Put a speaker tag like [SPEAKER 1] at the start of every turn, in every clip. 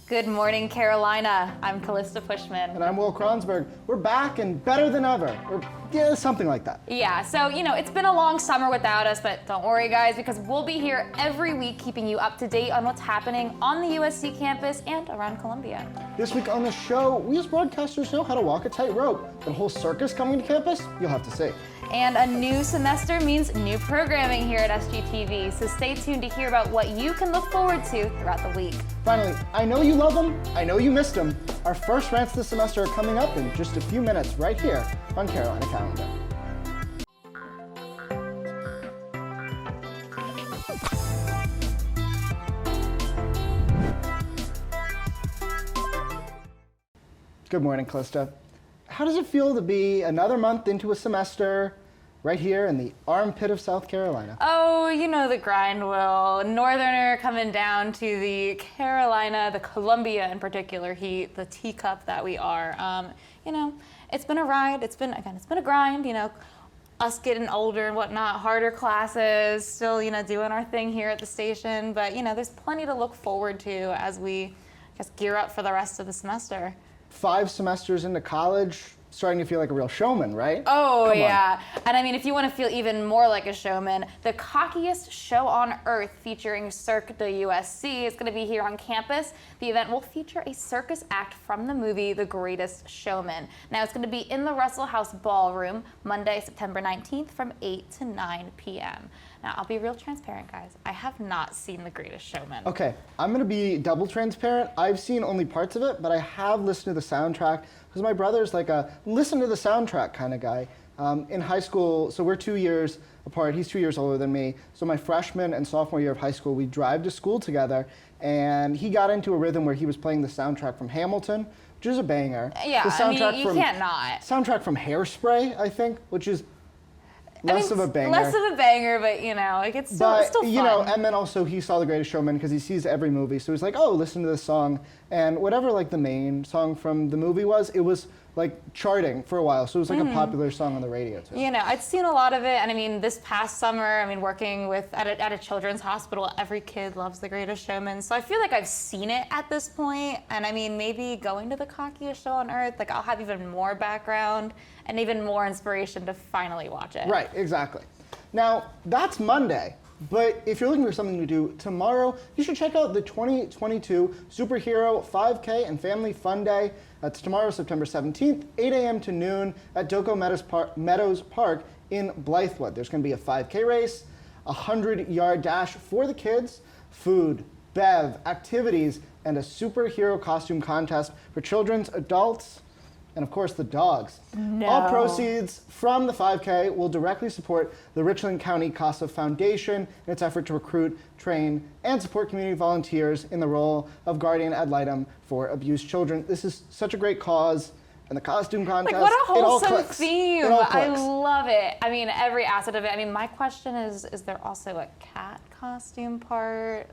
[SPEAKER 1] Good morning, Carolina. I'm Calista Pushman.
[SPEAKER 2] And I'm Will Kronsberg. We're back and better than ever. Or yeah, something like that.
[SPEAKER 1] Yeah, so, it's been a long summer without us, but don't worry, guys, because we'll be here every week keeping you up to date on what's happening on the USC campus and around Columbia.
[SPEAKER 2] This week on the show, we as broadcasters know how to walk a tightrope. The whole circus coming to campus, you'll have to see.
[SPEAKER 1] And a new semester means new programming here at SGTV, so stay tuned to hear about what you can look forward to throughout the week.
[SPEAKER 2] Finally, I know you love them, I know you missed them. Our first rants this semester are coming up in just a few minutes right here on Carolina Calendar. Good morning, Calista. How does it feel to be another month into a semester right here in the armpit of South Carolina?
[SPEAKER 1] Oh, you know the grind, Will. Northerner coming down to the Carolina, the Columbia in particular heat, the teacup that we are. It's been a ride. It's been a grind, us getting older and whatnot, harder classes, still, doing our thing here at the station. But, there's plenty to look forward to as we gear up for the rest of the semester.
[SPEAKER 2] 5 semesters into college, starting to feel like a real showman, right?
[SPEAKER 1] Oh, yeah. And if you want to feel even more like a showman, the cockiest show on earth featuring Cirque de USC is going to be here on campus. The event will feature a circus act from the movie The Greatest Showman. Now, it's going to be in the Russell House Ballroom Monday, September 19th from 8 to 9 p.m. Now, I'll be real transparent, guys. I have not seen The Greatest Showman.
[SPEAKER 2] Okay, I'm going to be double transparent. I've seen only parts of it, but I have listened to the soundtrack because my brother's like a listen to the soundtrack kind of guy. In high school, so we're 2 years apart. He's 2 years older than me. So my freshman and sophomore year of high school, we drive to school together, and he got into a rhythm where he was playing the soundtrack from Hamilton, which is a banger.
[SPEAKER 1] Yeah,
[SPEAKER 2] the soundtrack
[SPEAKER 1] you can't not.
[SPEAKER 2] Soundtrack from Hairspray, I think, which is less of a banger.
[SPEAKER 1] Less of a banger, but it's still fun.
[SPEAKER 2] And then also he saw The Greatest Showman because he sees every movie, so he's like, oh, listen to this song. And whatever the main song from the movie was, it was charting for a while, so it was a popular song on the radio too.
[SPEAKER 1] I'd seen a lot of it, and this past summer, working at a children's hospital, every kid loves The Greatest Showman, so I feel like I've seen it at this point, and maybe going to the cockiest show on earth, I'll have even more background and even more inspiration to finally watch it.
[SPEAKER 2] Right, exactly. Now, that's Monday. But if you're looking for something to do tomorrow, you should check out the 2022 Superhero 5K and Family Fun Day. That's tomorrow, September 17th, 8 a.m. to noon at Doco Meadows Park in Blythewood. There's going to be a 5K race, a 100-yard dash for the kids, food, bev, activities, and a superhero costume contest for children, adults, and of course the dogs.
[SPEAKER 1] No.
[SPEAKER 2] All proceeds from the 5K will directly support the Richland County CASA Foundation in its effort to recruit, train, and support community volunteers in the role of guardian ad litem for abused children. This is such a great cause, and the costume contest,
[SPEAKER 1] what a wholesome
[SPEAKER 2] it all clicks.
[SPEAKER 1] theme.
[SPEAKER 2] It all
[SPEAKER 1] I
[SPEAKER 2] clicks.
[SPEAKER 1] love it. Every asset of it. My question is there also a cat costume part?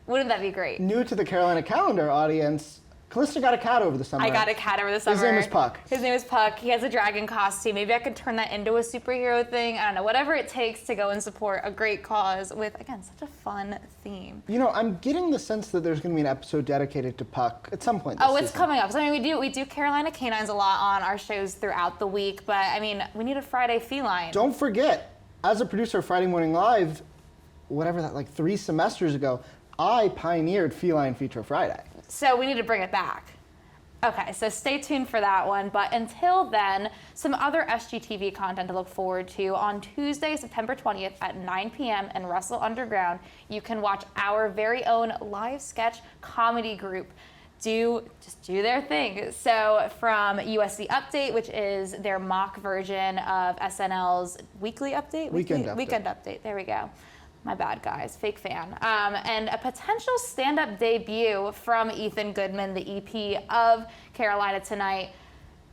[SPEAKER 1] Wouldn't that be great?
[SPEAKER 2] New to the Carolina Calendar audience, Calista got a cat over the summer.
[SPEAKER 1] I got a cat over the summer.
[SPEAKER 2] His name is Puck.
[SPEAKER 1] His name is Puck. He has a dragon costume. Maybe I could turn that into a superhero thing. I don't know. Whatever it takes to go and support a great cause with, again, such a fun theme.
[SPEAKER 2] I'm getting the sense that there's going to be an episode dedicated to Puck at some point this
[SPEAKER 1] season. It's coming up. So, we do Carolina Canines a lot on our shows throughout the week, but, we need a Friday feline.
[SPEAKER 2] Don't forget, as a producer of Friday Morning Live, whatever that, 3 semesters ago, I pioneered Feline Feature Friday.
[SPEAKER 1] So we need to bring it back. Okay, so stay tuned for that one. But until then, some other SGTV content to look forward to. On Tuesday, September 20th at 9 p.m. in Russell Underground, you can watch our very own live sketch comedy group do their thing. So from USC Update, which is their mock version of SNL's weekly update?
[SPEAKER 2] Weekend
[SPEAKER 1] update, there we go. My bad, guys, fake fan. And a potential stand-up debut from Ethan Goodman, the EP of Carolina Tonight.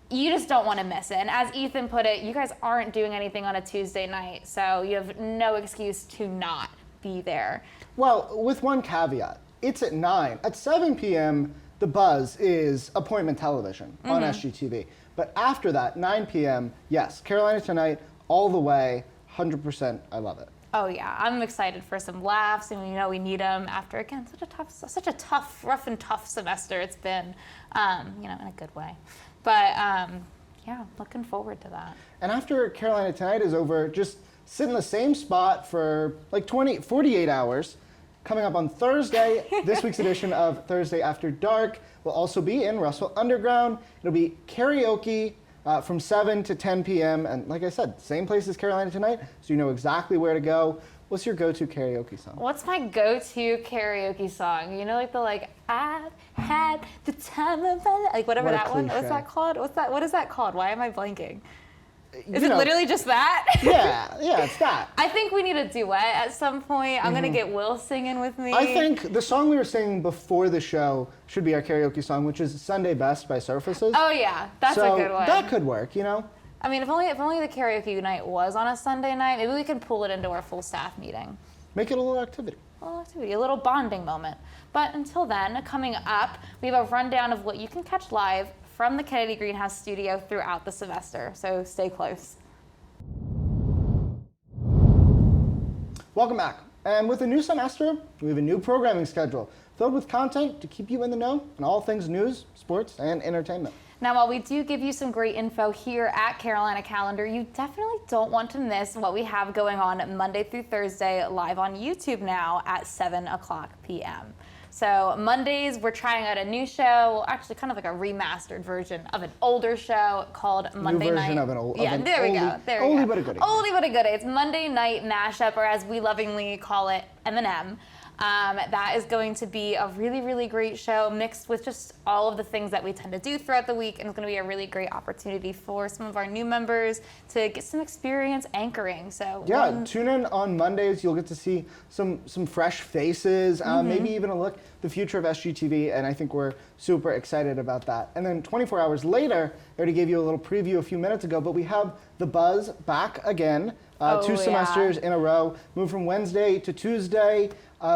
[SPEAKER 1] You just don't want to miss it. And as Ethan put it, you guys aren't doing anything on a Tuesday night, so you have no excuse to not be there.
[SPEAKER 2] Well, with one caveat, it's at 9. At 7 p.m., the buzz is appointment television on SGTV. But after that, 9 p.m., yes, Carolina Tonight, all the way, 100%, I love it.
[SPEAKER 1] Oh yeah, I'm excited for some laughs, and we need them after, again, such a tough, rough and tough semester it's been, in a good way. But yeah, looking forward to that.
[SPEAKER 2] And after Carolina Tonight is over, just sit in the same spot for like 48 hours. Coming up on Thursday, this week's edition of Thursday After Dark will also be in Russell Underground. It'll be karaoke from 7 to 10 p.m. And like I said, same place as Carolina Tonight, so you know exactly where to go. What's your go-to karaoke song?
[SPEAKER 1] What's my go-to karaoke song? I've had the time of my life, like whatever that one. What's that called? What is that called? Why am I blanking? Is it literally just that?
[SPEAKER 2] Yeah, it's that.
[SPEAKER 1] I think we need a duet at some point. I'm gonna get Will singing with me.
[SPEAKER 2] I think the song we were singing before the show should be our karaoke song, which is Sunday Best by Surfaces.
[SPEAKER 1] Oh yeah, that's a good one.
[SPEAKER 2] That could work,
[SPEAKER 1] I mean, if only the karaoke night was on a Sunday night, maybe we can pull it into our full staff meeting.
[SPEAKER 2] Make it a little activity.
[SPEAKER 1] A little bonding moment. But until then, coming up, we have a rundown of what you can catch live from the Kennedy Greenhouse studio throughout the semester, so stay close.
[SPEAKER 2] Welcome back. And with a new semester, we have a new programming schedule filled with content to keep you in the know on all things news, sports, and entertainment.
[SPEAKER 1] Now, while we do give you some great info here at Carolina Calendar, you definitely don't want to miss what we have going on Monday through Thursday live on YouTube now at 7 o'clock p.m. So Mondays, we're trying out a new show, actually kind of like a remastered version of an older show called Monday Night.
[SPEAKER 2] New version of an old.
[SPEAKER 1] Yeah, there we go.
[SPEAKER 2] Oldie but a goodie.
[SPEAKER 1] Oldie but a goodie. It's Monday Night Mashup, or as we lovingly call it, M&M. That is going to be a really, really great show mixed with just all of the things that we tend to do throughout the week, and it's going to be a really great opportunity for some of our new members to get some experience anchoring. So
[SPEAKER 2] yeah, tune in on Mondays. You'll get to see some fresh faces, maybe even a look at the future of SGTV, and I think we're super excited about that. And then 24 hours later, I already gave you a little preview a few minutes ago, but we have The Buzz back again. 2 semesters in a row, moved from Wednesday to Tuesday.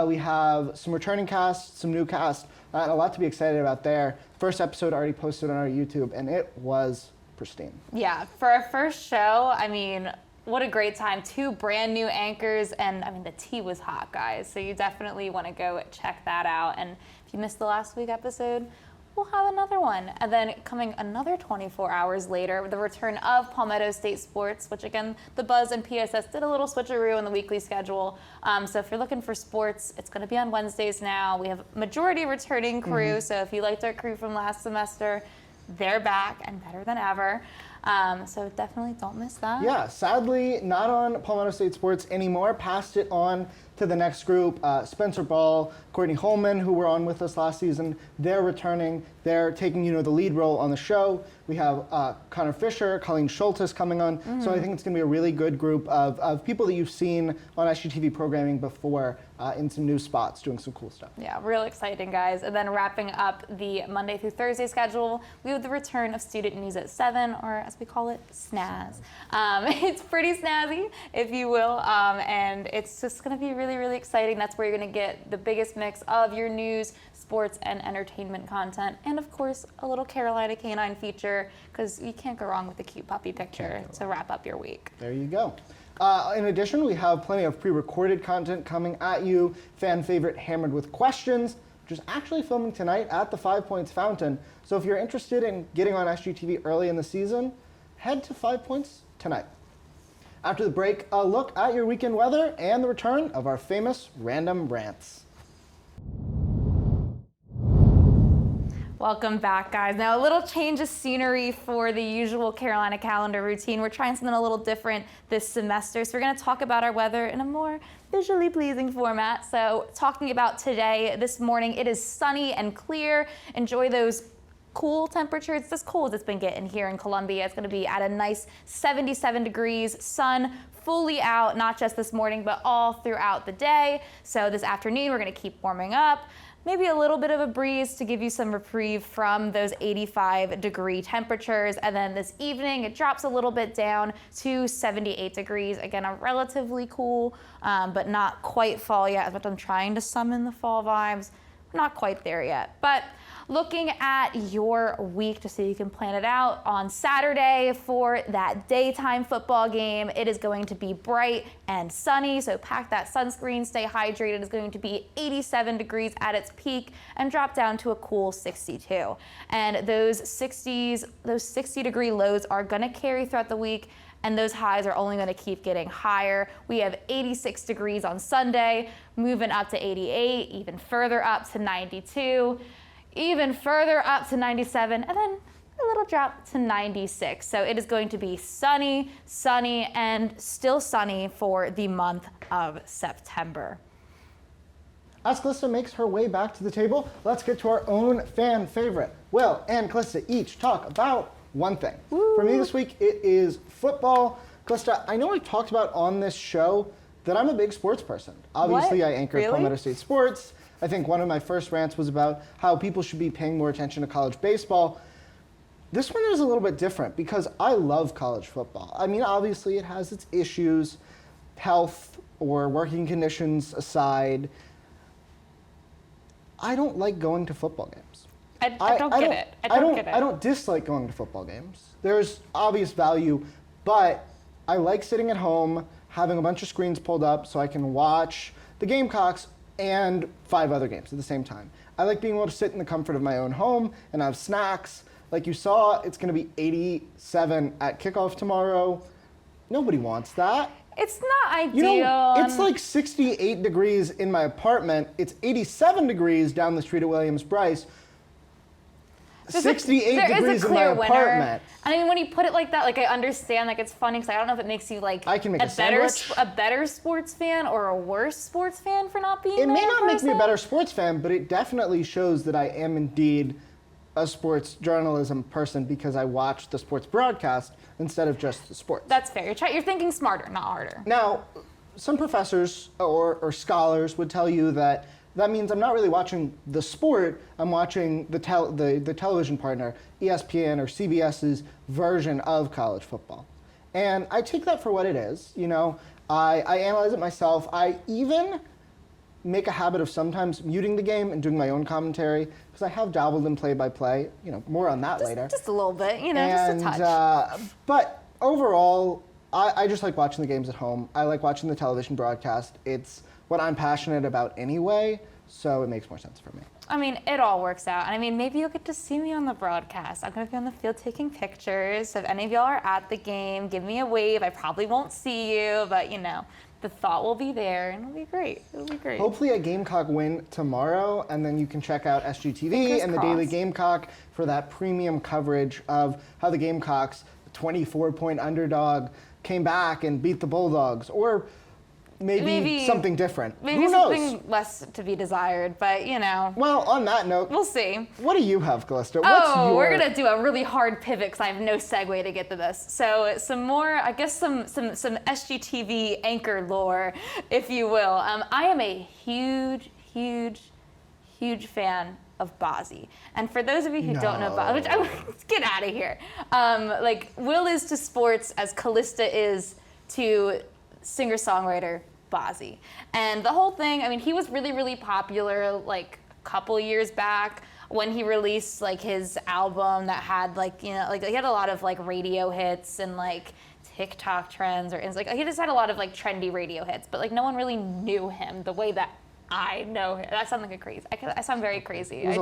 [SPEAKER 2] We have some returning casts, some new casts, and a lot to be excited about there. First episode already posted on our YouTube, and it was pristine.
[SPEAKER 1] Yeah, for our first show, I mean, what a great time. 2 brand new anchors, and I mean, the tea was hot, guys. So you definitely want to go check that out. And if you missed the last week episode, we'll have another one. And then coming another 24 hours later, the return of Palmetto State Sports, which again, The Buzz and PSS did a little switcheroo in the weekly schedule. So if you're looking for sports, it's gonna be on Wednesdays now. We have majority returning crew, so if you liked our crew from last semester, they're back and better than ever. So definitely don't miss that.
[SPEAKER 2] Yeah, sadly, not on Palmetto State Sports anymore. Passed it on to the next group. Spencer Ball, Courtney Holman, who were on with us last season, they're returning. They're taking, the lead role on the show. We have Connor Fisher, Colleen Schultes coming on. So I think it's going to be a really good group of people that you've seen on SGTV programming before in some new spots doing some cool stuff.
[SPEAKER 1] Yeah, real exciting, guys. And then wrapping up the Monday through Thursday schedule, we have the return of Student News at 7, or as we call it, snaz. It's pretty snazzy, if you will, and it's just going to be really, really exciting. That's where you're going to get the biggest mix of your news, sports, and entertainment content, and of course, a little Carolina Canine feature, because you can't go wrong with a cute puppy picture to wrap up your week.
[SPEAKER 2] There you go. In addition, we have plenty of pre-recorded content coming at you. Fan favorite Hammered with Questions, which is actually filming tonight at the 5 Points Fountain. So if you're interested in getting on SGTV early in the season, head to 5 Points tonight. After the break, a look at your weekend weather and the return of our famous Random Rants.
[SPEAKER 1] Welcome back, guys. Now, a little change of scenery for the usual Carolina Calendar routine. We're trying something a little different this semester. So we're going to talk about our weather in a more visually pleasing format. So talking about today, this morning, it is sunny and clear. Enjoy those cool temperatures. It's as cool as it's been getting here in Columbia. It's going to be at a nice 77 degrees, sun fully out, not just this morning, but all throughout the day. So this afternoon, we're going to keep warming up. Maybe a little bit of a breeze to give you some reprieve from those 85-degree temperatures. And then this evening, it drops a little bit down to 78 degrees. Again, a relatively cool, but not quite fall yet. But I'm trying to summon the fall vibes. not quite there yet. But looking at your week to see if you can plan it out, on Saturday for that daytime football game, it is going to be bright and sunny, so pack that sunscreen, stay hydrated. It's going to be 87 degrees at its peak and drop down to a cool 62. And those 60-degree lows are going to carry throughout the week, and those highs are only going to keep getting higher. We have 86 degrees on Sunday, moving up to 88, even further up to 92. Even further up to 97, and then a little drop to 96. So it is going to be sunny, and still sunny for the month of September.
[SPEAKER 2] As Calista makes her way back to the table, let's get to our own fan favorite. Will and Calista each talk about one thing.
[SPEAKER 1] Woo.
[SPEAKER 2] For me this week, it is football. Calista, I know I talked about on this show that I'm a big sports person. Obviously,
[SPEAKER 1] What?
[SPEAKER 2] I anchor
[SPEAKER 1] Really?
[SPEAKER 2] Palmetto State Sports. I think one of my first rants was about how people should be paying more attention to college baseball. This one is a little bit different because I love college football. I mean, obviously it has its issues, health or working conditions aside. I don't like going to football games.
[SPEAKER 1] I don't get it. I don't get it.
[SPEAKER 2] I don't dislike going to football games. There's obvious value, but I like sitting at home, having a bunch of screens pulled up so I can watch the Gamecocks and 5 other games at the same time. I like being able to sit in the comfort of my own home and have snacks. Like you saw, it's going to be 87 at kickoff tomorrow. Nobody wants that.
[SPEAKER 1] It's not ideal.
[SPEAKER 2] You know, it's like 68 degrees in my apartment. It's 87 degrees down the street at Williams-Brice. 68 degrees in my apartment.
[SPEAKER 1] I mean, when you put it like that, like I understand, like it's funny because I don't know if it makes you like
[SPEAKER 2] I can make a
[SPEAKER 1] better sports fan or a worse sports fan for not being.
[SPEAKER 2] It may
[SPEAKER 1] there
[SPEAKER 2] not
[SPEAKER 1] in
[SPEAKER 2] make me a
[SPEAKER 1] person.
[SPEAKER 2] better sports fan, but it definitely shows that I am indeed a sports journalism person because I watch the sports broadcast instead of just the sports.
[SPEAKER 1] That's fair. You're thinking smarter, not harder.
[SPEAKER 2] Now, some professors or scholars would tell you that means I'm not really watching the sport, I'm watching the television partner, ESPN or CBS's version of college football. And I take that for what it is. You know, I analyze it myself. I even make a habit of sometimes muting the game and doing my own commentary because I have dabbled in play-by-play. You know, more on that later.
[SPEAKER 1] Just a little bit, you know,
[SPEAKER 2] And,
[SPEAKER 1] just a touch.
[SPEAKER 2] But overall, I just like watching the games at home. I like watching the television broadcast. It's what I'm passionate about anyway, so it makes more sense for me.
[SPEAKER 1] I mean, it all works out. And I mean, maybe you'll get to see me on the broadcast. I'm going to be on the field taking pictures. So if any of y'all are at the game, give me a wave. I probably won't see you, but you know, the thought will be there and it'll be great. It'll be great.
[SPEAKER 2] Hopefully a Gamecock win tomorrow, and then you can check out SGTV
[SPEAKER 1] Fingers
[SPEAKER 2] and the
[SPEAKER 1] crossed.
[SPEAKER 2] Daily Gamecock for that premium coverage of how the Gamecocks, 24-point underdog, came back and beat the Bulldogs, or maybe something different.
[SPEAKER 1] Maybe
[SPEAKER 2] Who knows?
[SPEAKER 1] something less to be desired, but you know.
[SPEAKER 2] Well, on that note,
[SPEAKER 1] We'll see.
[SPEAKER 2] what do you have, Calista? What's
[SPEAKER 1] We're
[SPEAKER 2] your...
[SPEAKER 1] gonna do a really hard pivot because I have no segue to get to this. So some more, I guess some SGTV anchor lore, if you will. I am a huge fan of Bozzy. And for those of you who don't know Bozzy, let's get out of here. Like Will is to sports as Calista is to singer-songwriter Bozzy. And the whole thing, I mean, he was really popular like a couple years back when he released like his album that had like, you know, like he had a lot of like radio hits and like TikTok trends, or it's like he just had a lot of like trendy radio hits, but like no one really knew him the way that I know him. That sounds like a crazy. I sound very crazy.
[SPEAKER 2] It was a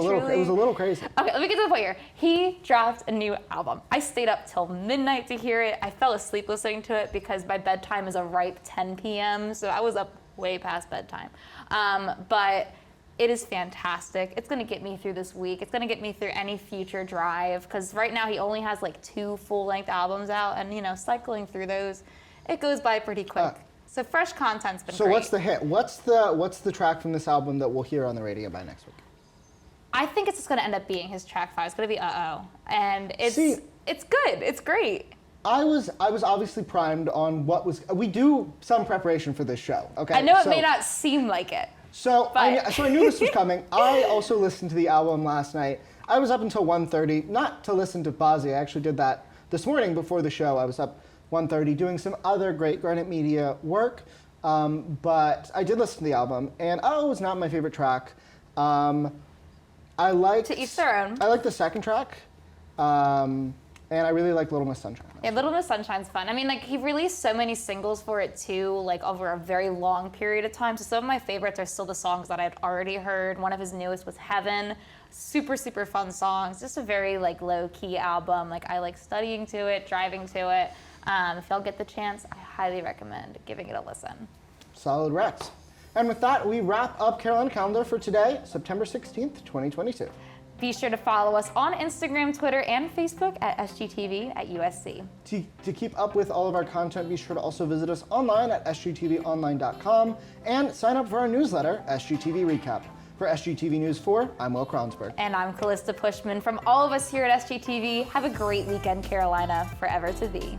[SPEAKER 2] little crazy.
[SPEAKER 1] Okay, let me get to the point here. He dropped a new album. I stayed up till midnight to hear it. I fell asleep listening to it because my bedtime is a ripe 10 p.m., so I was up way past bedtime. But it is fantastic. It's gonna get me through this week. It's gonna get me through any future drive, because right now he only has like 2 full-length albums out, and you know, cycling through those, it goes by pretty quick. So fresh content's been great.
[SPEAKER 2] So what's the hit? What's the track from this album that we'll hear on the radio by next week?
[SPEAKER 1] I think it's just gonna end up being his track 5. It's gonna be Uh-Oh. And it's
[SPEAKER 2] See,
[SPEAKER 1] it's good. It's great.
[SPEAKER 2] I was obviously primed on what was. We do some preparation for this show, okay?
[SPEAKER 1] I know it may not seem like it.
[SPEAKER 2] So I knew this was coming. I also listened to the album last night. I was up until 1:30, not to listen to Bozzy. I actually did that this morning before the show. I was up 1:30 doing some other great Granite Media work, but I did listen to the album, and Oh was not my favorite track. I like
[SPEAKER 1] To each their own.
[SPEAKER 2] I like the second track, and I really like Little Miss Sunshine.
[SPEAKER 1] Yeah, Little Miss Sunshine's fun. I mean, like, he released so many singles for it too, like over a very long period of time. So some of my favorites are still the songs that I'd already heard. One of his newest was Heaven. Super, super fun songs. Just a very like low-key album. Like, I like studying to it, driving to it. If y'all get the chance, I highly recommend giving it a listen.
[SPEAKER 2] Solid Rex. And with that, we wrap up Carolina Calendar for today, September 16th, 2022.
[SPEAKER 1] Be sure to follow us on Instagram, Twitter, and Facebook at SGTV at USC.
[SPEAKER 2] To keep up with all of our content, be sure to also visit us online at sgtvonline.com and sign up for our newsletter, SGTV Recap. For SGTV News 4, I'm Will Kronsberg.
[SPEAKER 1] And I'm Calista Pushman. From all of us here at SGTV, have a great weekend, Carolina, forever to be.